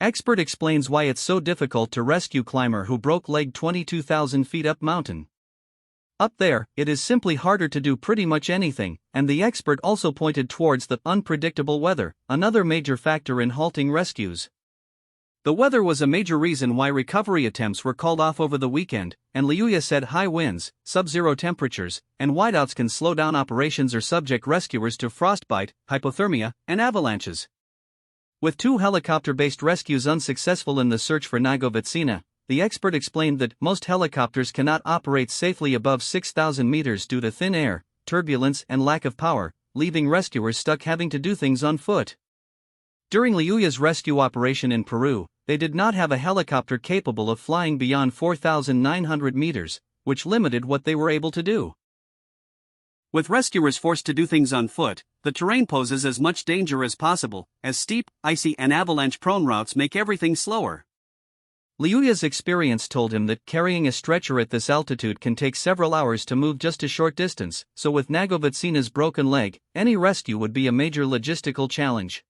Expert explains why it's so difficult to rescue climber who broke leg 22,000 feet up mountain. Up there, it is simply harder to do pretty much anything, and the expert also pointed towards the unpredictable weather, another major factor in halting rescues. The weather was a major reason why recovery attempts were called off over the weekend, and Lliuya said high winds, sub-zero temperatures, and whiteouts can slow down operations or subject rescuers to frostbite, hypothermia, and avalanches. With 2 helicopter-based rescues unsuccessful in the search for Nagovitsina, the expert explained that most helicopters cannot operate safely above 6,000 meters due to thin air, turbulence, and lack of power, leaving rescuers stuck having to do things on foot. During Lliuya's rescue operation in Peru, they did not have a helicopter capable of flying beyond 4,900 meters, which limited what they were able to do. With rescuers forced to do things on foot, the terrain poses as much danger as possible, as steep, icy, and avalanche-prone routes make everything slower. Lliuya's experience told him that carrying a stretcher at this altitude can take several hours to move just a short distance, so with Nagovitsina's broken leg, any rescue would be a major logistical challenge.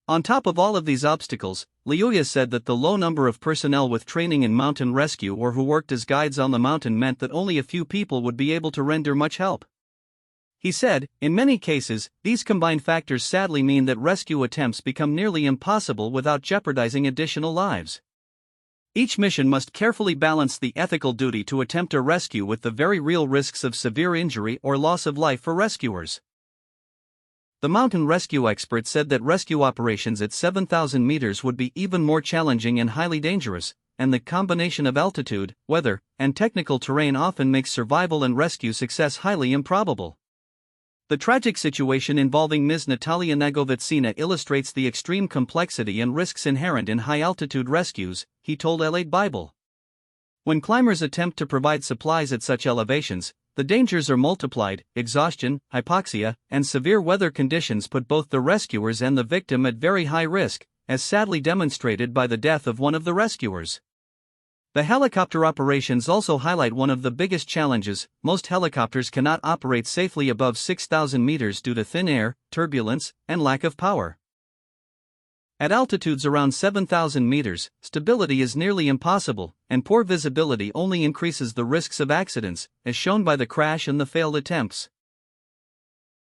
On top of all of these obstacles, Lliuya said that the low number of personnel with training in mountain rescue or who worked as guides on the mountain meant that only a few people would be able to render much help. He said, in many cases, these combined factors sadly mean that rescue attempts become nearly impossible without jeopardizing additional lives. Each mission must carefully balance the ethical duty to attempt a rescue with the very real risks of severe injury or loss of life for rescuers. The mountain rescue expert said that rescue operations at 7,000 meters would be even more challenging and highly dangerous, and the combination of altitude, weather, and technical terrain often makes survival and rescue success highly improbable. The tragic situation involving Ms. Natalia Nagovitsina illustrates the extreme complexity and risks inherent in high-altitude rescues, he told LA Bible. When climbers attempt to provide supplies at such elevations, the dangers are multiplied. Exhaustion, hypoxia, and severe weather conditions put both the rescuers and the victim at very high risk, as sadly demonstrated by the death of one of the rescuers. The helicopter operations also highlight one of the biggest challenges: most helicopters cannot operate safely above 6,000 meters due to thin air, turbulence, and lack of power. At altitudes around 7,000 meters, stability is nearly impossible, and poor visibility only increases the risks of accidents, as shown by the crash and the failed attempts.